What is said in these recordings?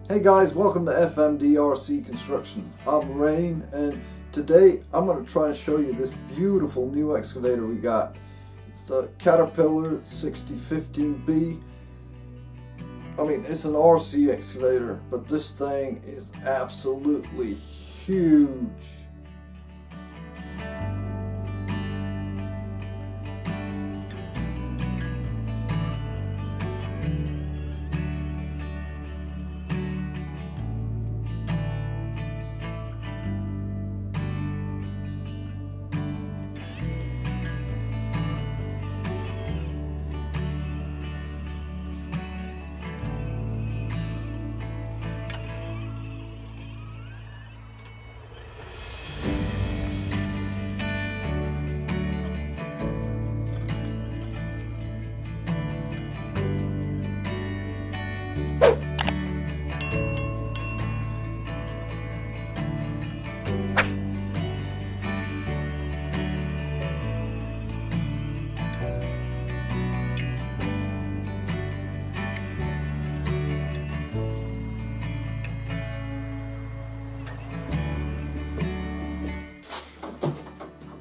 Hey guys, welcome to FMDRC Construction. I'm Rain, and today I'm going to try and show you this beautiful new excavator we got. It's the Caterpillar 6015B. I mean, it's an RC excavator, but this thing is absolutely huge.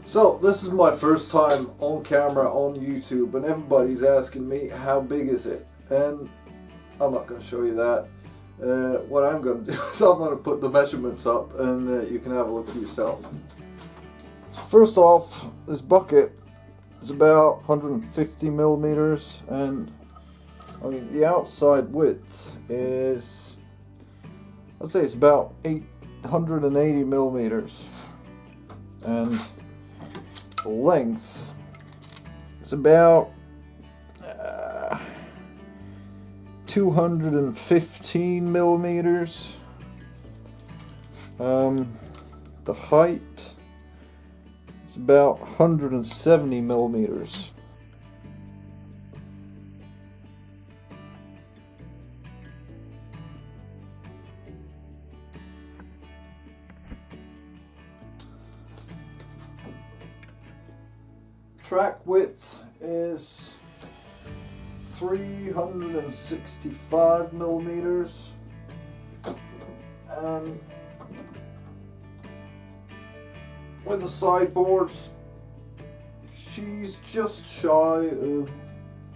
So this is my first time on camera on YouTube, and everybody's asking me how big is it, and I'm not going to show you that. What I'm going to do is I'm going to put the measurements up, and you can have a look for yourself. First off, this bucket is about 150 millimeters, and I mean the outside width is, I'd say it's about 880 millimeters, and the length is about 215 millimeters. The height is about 170 millimeters. Track width is 365 millimeters, and with the sideboards, she's just shy of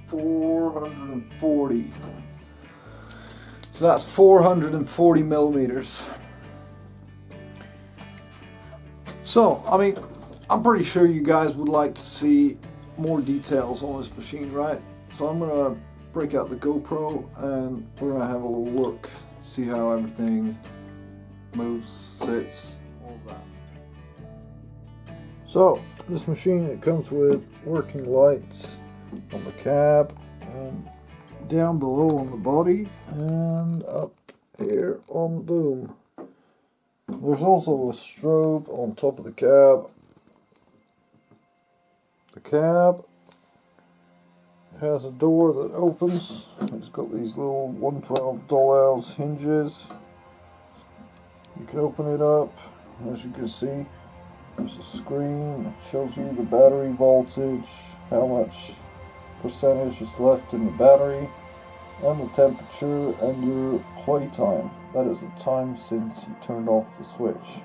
440. So that's 440 millimeters. So, I mean, I'm pretty sure you guys would like to see more details on this machine, right? So I'm going to break out the GoPro and we're going to have a little look, see how everything moves, sits, all that. So this machine, it comes with working lights on the cab, and down below on the body, and up here on the boom. There's also a strobe on top of the cab. The cab has a door that opens. It's got these little 112 dollhouse hinges. You can open it up. As you can see, there's a screen that shows you the battery voltage, how much percentage is left in the battery, and the temperature, and your play time. That is the time since you turned off the switch.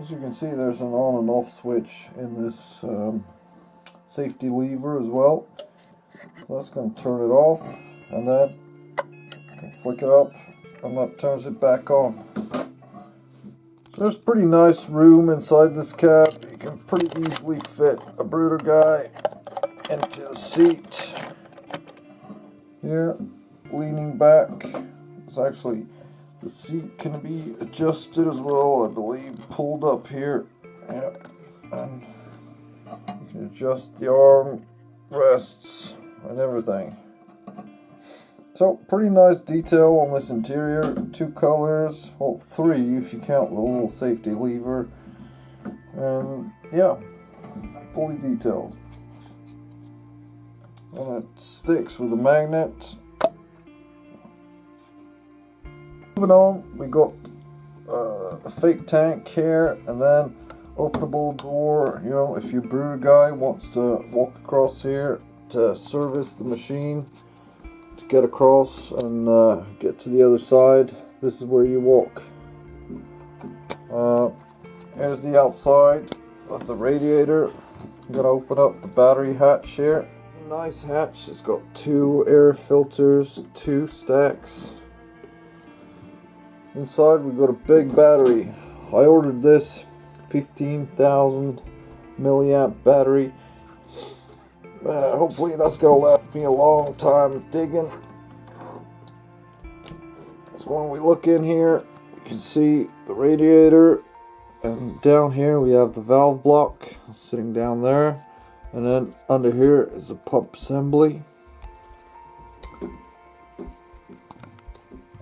As you can see, there's an on and off switch in this safety lever as well. So that's going to turn it off, and then you can flick it up, and that turns it back on. So there's pretty nice room inside this cab. You can pretty easily fit a brooder guy into the seat. Here, leaning back, it's actually, the seat can be adjusted as well, I believe, pulled up here. Yep. And you can adjust the arm rests and everything. So pretty nice detail on this interior. 2 colors, well 3 if you count the little safety lever. And yeah, fully detailed. And it sticks with a magnet. Moving on, we got a fake tank here, and then openable door. You know, if your brewer guy wants to walk across here to service the machine, to get across and get to the other side. This is where you walk. Here's the outside of the radiator. I'm going to open up the battery hatch here. Nice hatch. It's got 2 air filters, 2 stacks. Inside we've got a big battery. I ordered this 15,000 milliamp battery. Hopefully that's going to last me a long time digging. So when we look in here, you can see the radiator, and down here we have the valve block sitting down there, and then under here is a pump assembly.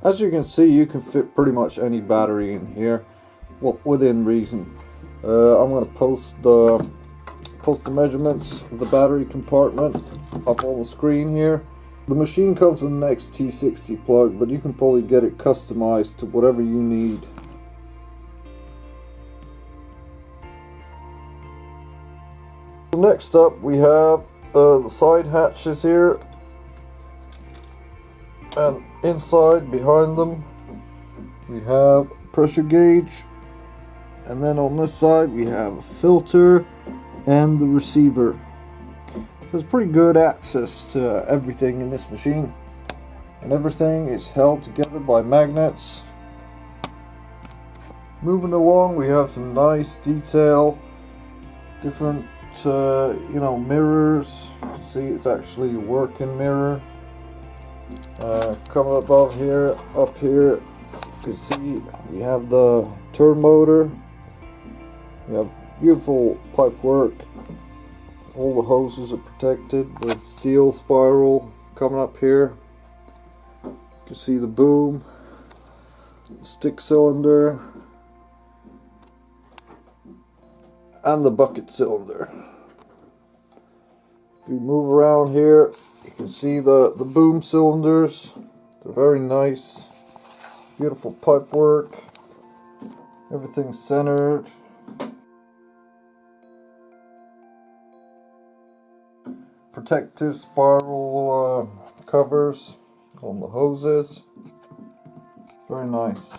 As you can see, you can fit pretty much any battery in here, well, within reason. I'm going to post the measurements of the battery compartment up on the screen here. The machine comes with an XT60 plug, but you can probably get it customized to whatever you need. Next up we have the side hatches here, and inside behind them we have a pressure gauge, and then on this side we have a filter and the receiver. There's pretty good access to everything in this machine, and everything is held together by magnets. Moving along, we have some nice detail, different mirrors. You can see it's actually a working mirror. Coming above here, up here, you can see we have the turbo motor. We have beautiful pipe work. All the hoses are protected with steel spiral. Coming up here, you can see the boom, the stick cylinder, and the bucket cylinder. If you move around here, you can see the boom cylinders. They're very nice. Beautiful pipe work. Everything's centered. Protective spiral covers on the hoses. Very nice.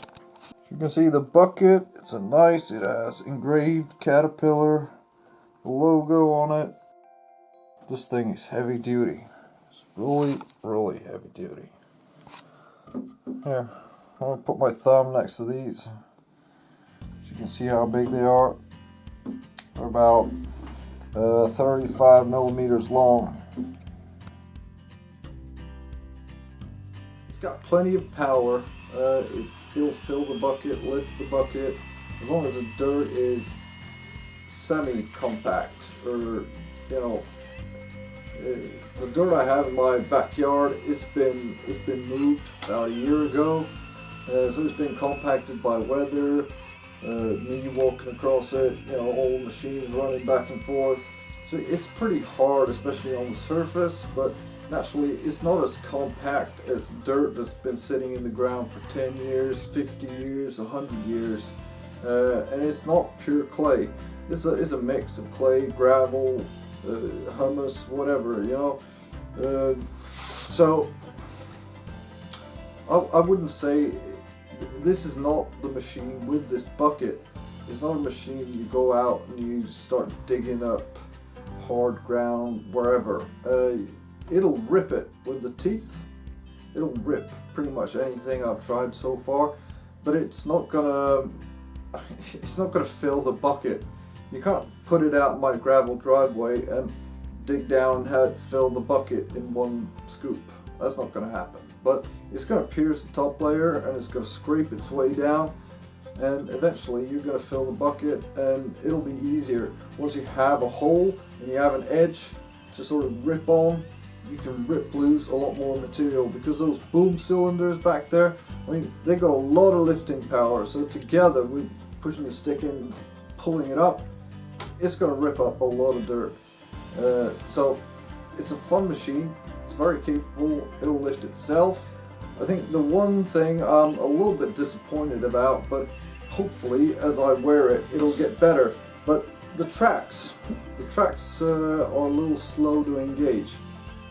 You can see the bucket. It has engraved Caterpillar logo on it. This thing is heavy duty. It's really, really heavy duty. Here, I'm going to put my thumb next to these so you can see how big they are. They're about 35 millimeters long. It's got plenty of power. It'll fill the bucket, lift the bucket, as long as the dirt is semi-compact, or the dirt I have in my backyard, it's been moved about a year ago, so it's been compacted by weather, me walking across it, old machines running back and forth, so it's pretty hard, especially on the surface, but naturally it's not as compact as dirt that's been sitting in the ground for 10 years, 50 years, 100 years, and it's not pure clay. It's a mix of clay, gravel, humus, whatever, so I wouldn't say this is not the machine with this bucket. It's not a machine you go out and you start digging up hard ground wherever. It'll rip it with the teeth. It'll rip pretty much anything I've tried so far, but it's not gonna fill the bucket. You can't put it out in my gravel driveway and dig down and have it fill the bucket in one scoop. That's not going to happen. But it's going to pierce the top layer and it's going to scrape its way down, and eventually you're going to fill the bucket, and it'll be easier. Once you have a hole and you have an edge to sort of rip on, you can rip loose a lot more material, because those boom cylinders back there, they got a lot of lifting power, so together with pushing the stick in, pulling it up, it's going to rip up a lot of dirt. So it's a fun machine. It's very capable. It'll lift itself. I think the one thing I'm a little bit disappointed about, but hopefully as I wear it, it'll get better. But the tracks are a little slow to engage.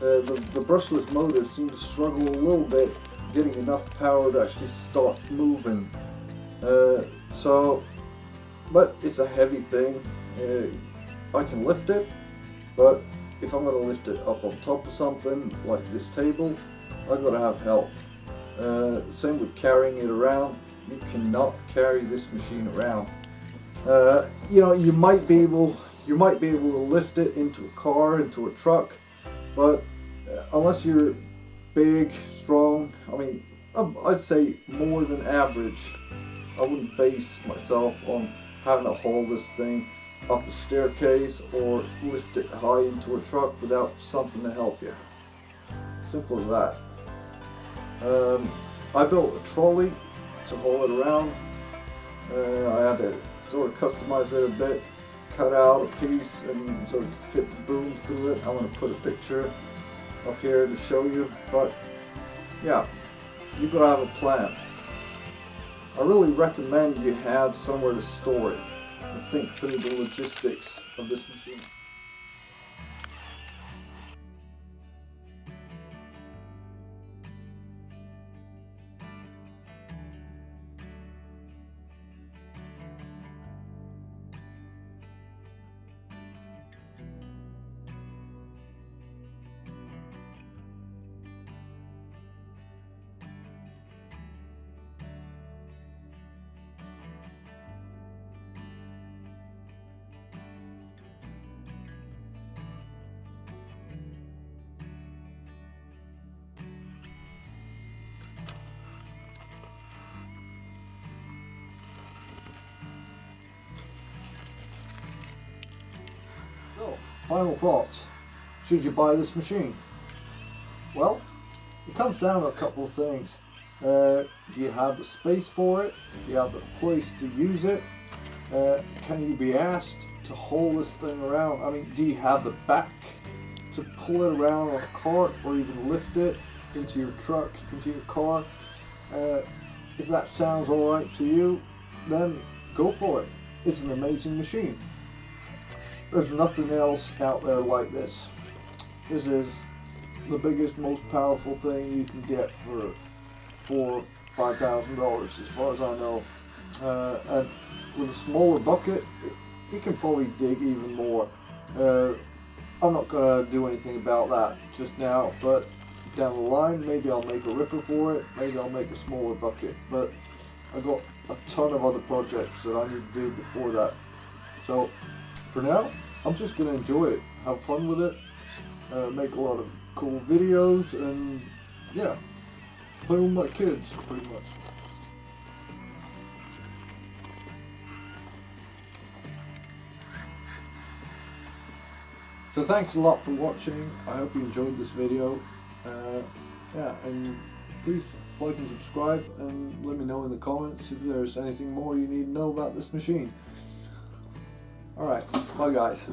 the brushless motor seemed to struggle a little bit getting enough power to actually start moving. But it's a heavy thing. I can lift it, but if I'm going to lift it up on top of something like this table, I've got to have help. Same with carrying it around. You cannot carry this machine around. You might be able to lift it into a car, into a truck, but unless you're big, strong, I mean, I'd say more than average, I wouldn't base myself on having to haul this thing up a staircase or lift it high into a truck without something to help you. Simple as that. I built a trolley to haul it around. I had to sort of customize it a bit, cut out a piece and sort of fit the boom through it. I'm going to put a picture up here to show you, but yeah, you've got to have a plan. I really recommend you have somewhere to store it and think through the logistics of this machine. So, final thoughts. Should you buy this machine? Well, it comes down to a couple of things. Do you have the space for it? Do you have the place to use it? Can you be asked to haul this thing around? I mean, do you have the back to pull it around on a cart or even lift it into your truck, into your car? If that sounds alright to you, then go for it. It's an amazing machine. There's nothing else out there like this. This is the biggest, most powerful thing you can get for $5,000 as far as I know. And with a smaller bucket, you can probably dig even more. I'm not going to do anything about that just now, but down the line, maybe I'll make a ripper for it, maybe I'll make a smaller bucket. But I've got a ton of other projects that I need to do before that. So for now, I'm just going to enjoy it, have fun with it, make a lot of cool videos, and yeah, play with my kids pretty much. So thanks a lot for watching. I hope you enjoyed this video. Yeah, and please like and subscribe, and let me know in the comments if there's anything more you need to know about this machine. Alright, bye guys.